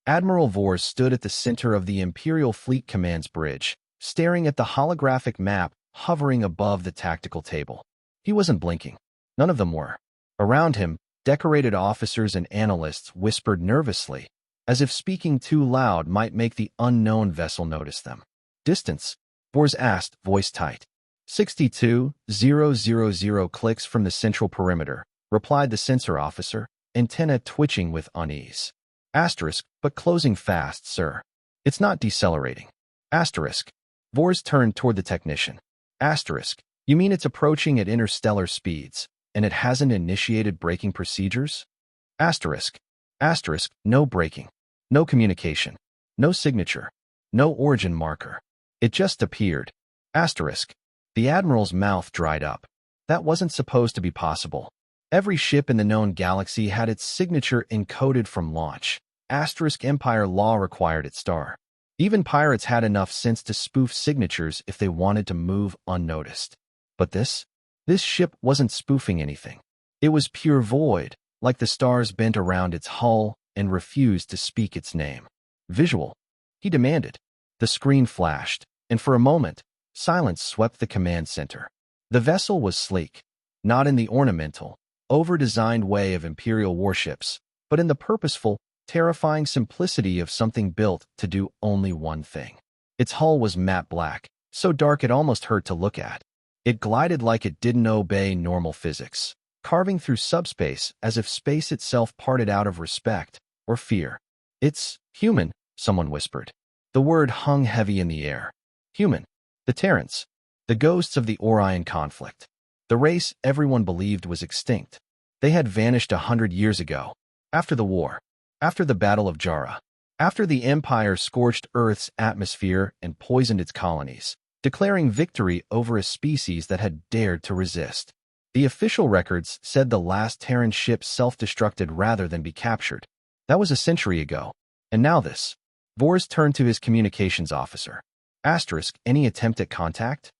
Admiral Vors stood at the center of the Imperial Fleet Command's bridge, staring at the holographic map hovering above the tactical table. He wasn't blinking. None of them were. Around him, decorated officers and analysts whispered nervously, as if speaking too loud might make the unknown vessel notice them. "Distance?" Vors asked, voice tight. 62,000 clicks from the central perimeter, replied the sensor officer, antenna twitching with unease. Asterisk, but closing fast, sir. It's not decelerating. Asterisk. Vors turned toward the technician. Asterisk. You mean it's approaching at interstellar speeds, and it hasn't initiated braking procedures? Asterisk. Asterisk. No braking. No communication. No signature. No origin marker. It just appeared. Asterisk. The Admiral's mouth dried up. That wasn't supposed to be possible. Every ship in the known galaxy had its signature encoded from launch. Asterisk Empire law required it star. Even pirates had enough sense to spoof signatures if they wanted to move unnoticed. But this ship wasn't spoofing anything. It was pure void, like the stars bent around its hull and refused to speak its name. Visual, he demanded. The screen flashed, and for a moment, silence swept the command center. The vessel was sleek, not in the ornamental, over-designed way of Imperial warships, but in the purposeful, terrifying simplicity of something built to do only one thing. Its hull was matte black, so dark it almost hurt to look at. It glided like it didn't obey normal physics, carving through subspace as if space itself parted out of respect or fear. "It's human," someone whispered. The word hung heavy in the air. Human. The Terrans. The ghosts of the Orion conflict. The race everyone believed was extinct. They had vanished 100 years ago, after the war, after the Battle of Jara, after the Empire scorched Earth's atmosphere and poisoned its colonies, declaring victory over a species that had dared to resist. The official records said the last Terran ship self-destructed rather than be captured. That was a century ago. And now this. Vors turned to his communications officer. Asterisk, any attempt at contact?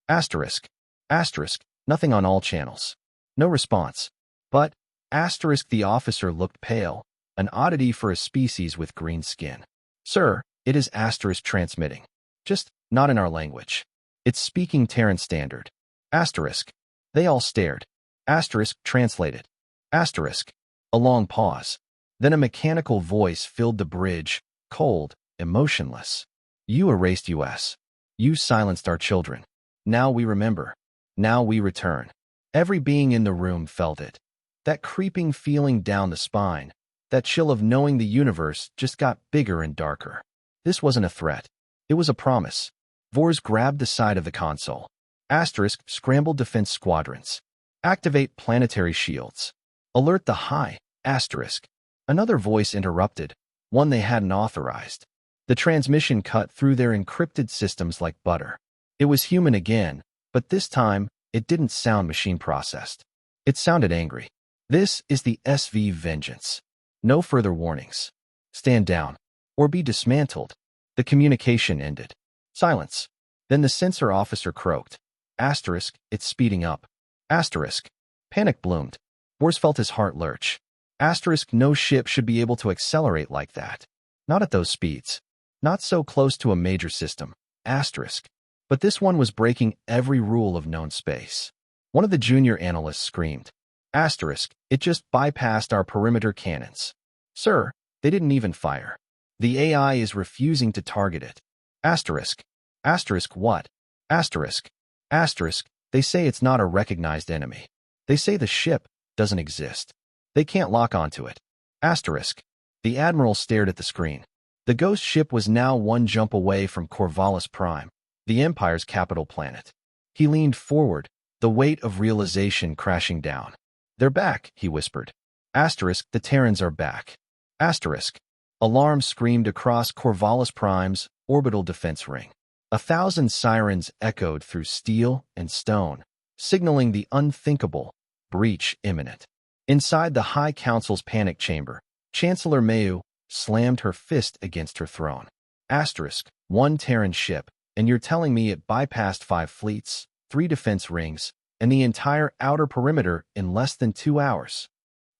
Asterisk. Asterisk, nothing on all channels. No response. But, asterisk, the officer looked pale, an oddity for a species with green skin. "Sir, it is asterisk transmitting. Just not in our language. It's speaking Terran standard." Asterisk. They all stared. Asterisk translated. Asterisk. A long pause. Then a mechanical voice filled the bridge, cold, emotionless. "You erased us. You silenced our children. Now we remember. Now we return." Every being in the room felt it. That creeping feeling down the spine, that chill of knowing the universe just got bigger and darker. This wasn't a threat. It was a promise. Vors grabbed the side of the console. Asterisk, scramble defense squadrons. Activate planetary shields. Alert the high. Asterisk. Another voice interrupted, one they hadn't authorized. The transmission cut through their encrypted systems like butter. It was human again, but this time, it didn't sound machine-processed. It sounded angry. "This is the SV Vengeance. No further warnings. Stand down, or be dismantled." The communication ended. Silence. Then the sensor officer croaked. Asterisk, it's speeding up. Asterisk. Panic bloomed. Vors felt his heart lurch. Asterisk, no ship should be able to accelerate like that. Not at those speeds. Not so close to a major system. Asterisk. But this one was breaking every rule of known space. One of the junior analysts screamed. Asterisk, it just bypassed our perimeter cannons. "Sir, they didn't even fire. The AI is refusing to target it." Asterisk. Asterisk what? Asterisk. Asterisk, they say it's not a recognized enemy. They say the ship doesn't exist. They can't lock onto it. Asterisk. The Admiral stared at the screen. The ghost ship was now one jump away from Corvallis Prime, the Empire's capital planet. He leaned forward, the weight of realization crashing down. "They're back," he whispered. Asterisk, the Terrans are back. Asterisk. Alarm screamed across Corvallis Prime's orbital defense ring. 1,000 sirens echoed through steel and stone, signaling the unthinkable, breach imminent. Inside the High Council's panic chamber, Chancellor Mayu slammed her fist against her throne. Asterisk, one Terran ship, and you're telling me it bypassed 5 fleets, 3 defense rings, and the entire outer perimeter in less than 2 hours.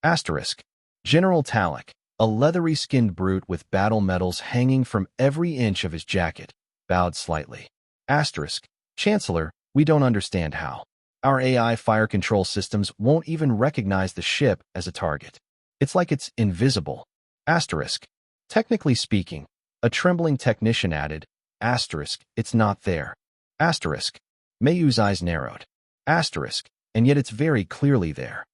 Asterisk. General Talek, A leathery-skinned brute with battle medals hanging from every inch of his jacket bowed slightly. Asterisk. Chancellor, we don't understand how. Our AI fire control systems won't even recognize the ship as a target. It's like it's invisible. Asterisk. Technically speaking, a trembling technician added, asterisk, it's not there. Asterisk. Mayu's eyes narrowed. Asterisk. And yet it's very clearly there.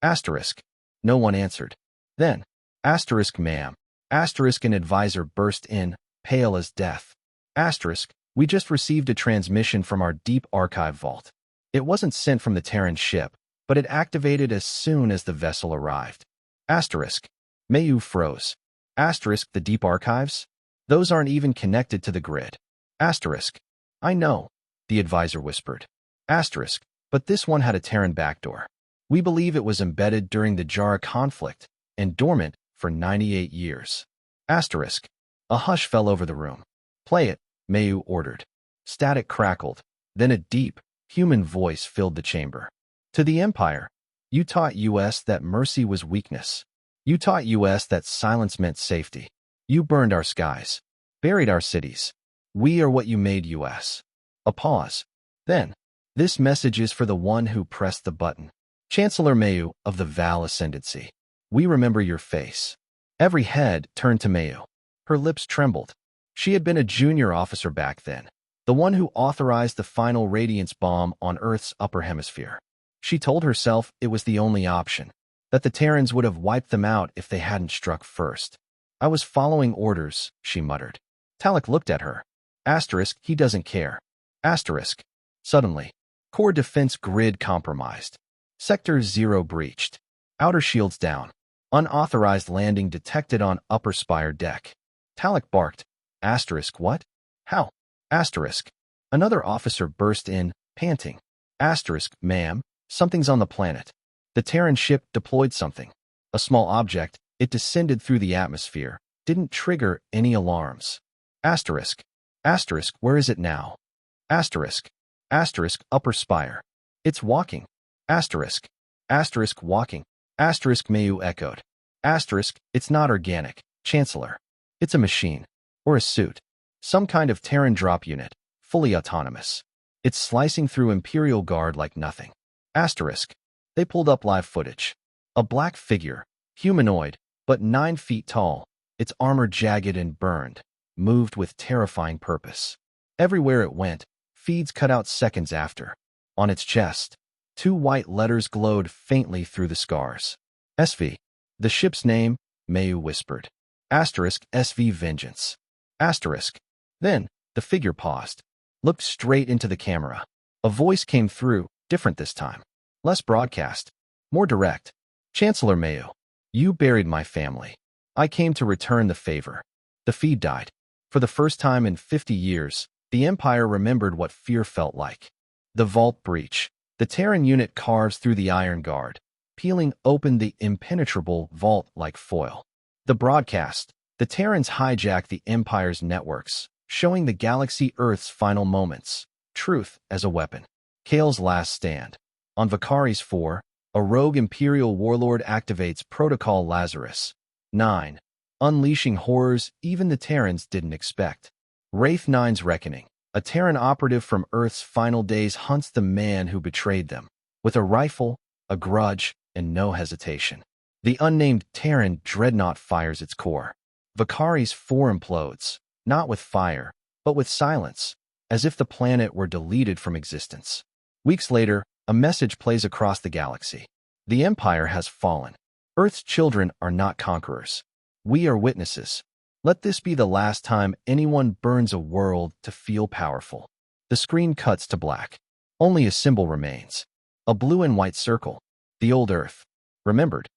Asterisk. No one answered. Then, asterisk, ma'am. Asterisk, an advisor burst in, pale as death. Asterisk. We just received a transmission from our deep archive vault. It wasn't sent from the Terran ship, but it activated as soon as the vessel arrived. Asterisk. Mayu froze. Asterisk, the deep archives? Those aren't even connected to the grid. Asterisk. I know, the advisor whispered. Asterisk. But this one had a Terran backdoor. We believe it was embedded during the Jara conflict and dormant for 98 years. Asterisk. A hush fell over the room. Play it, Mayu ordered. Static crackled. Then a deep, human voice filled the chamber. To the Empire, you taught us that mercy was weakness. You taught us that silence meant safety. You burned our skies, buried our cities. We are what you made us. A pause. Then, this message is for the one who pressed the button. Chancellor Mayu of the Val Ascendancy. We remember your face. Every head turned to Mayu. Her lips trembled. She had been a junior officer back then, the one who authorized the final radiance bomb on Earth's upper hemisphere. She told herself it was the only option, that the Terrans would have wiped them out if they hadn't struck first. I was following orders, she muttered. Talek looked at her. Asterisk, he doesn't care. Asterisk. Suddenly, core defense grid compromised. Sector 0 breached. Outer shields down. Unauthorized landing detected on upper spire deck. Talek barked. Asterisk what? How? Asterisk. Another officer burst in, panting. Asterisk, ma'am, something's on the planet. The Terran ship deployed something. A small object, it descended through the atmosphere, didn't trigger any alarms. Asterisk. Asterisk, where is it now? Asterisk. Asterisk, upper spire. It's walking. Asterisk. Asterisk, walking. Asterisk, Mayu echoed. Asterisk, it's not organic, Chancellor. It's a machine. Or a suit. Some kind of Terran drop unit, fully autonomous. It's slicing through Imperial Guard like nothing. Asterisk. They pulled up live footage. A black figure, humanoid, but 9 feet tall, its armor jagged and burned, moved with terrifying purpose. Everywhere it went, feeds cut out seconds after. On its chest, 2 white letters glowed faintly through the scars. SV. The ship's name, Mayu whispered. Asterisk, SV Vengeance. Asterisk. Then, the figure paused, looked straight into the camera. A voice came through, different this time. Less broadcast, more direct. Chancellor Mayu, you buried my family. I came to return the favor. The feed died. For the first time in 50 years, the Empire remembered what fear felt like. The vault breach. The Terran unit carves through the Iron Guard, peeling open the impenetrable vault like foil. The broadcast. The Terrans hijack the Empire's networks, showing the galaxy Earth's final moments. Truth as a weapon. Kale's last stand. On Vakaris 4, a rogue Imperial warlord activates Protocol Lazarus. 9. Unleashing horrors even the Terrans didn't expect. Wraith 9's Reckoning. A Terran operative from Earth's final days hunts the man who betrayed them. With a rifle, a grudge, and no hesitation. The unnamed Terran dreadnought fires its core. Vakaris 4 implodes, not with fire, but with silence, as if the planet were deleted from existence. Weeks later, a message plays across the galaxy. The Empire has fallen. Earth's children are not conquerors. We are witnesses. Let this be the last time anyone burns a world to feel powerful. The screen cuts to black. Only a symbol remains. A blue and white circle. The old Earth. Remembered.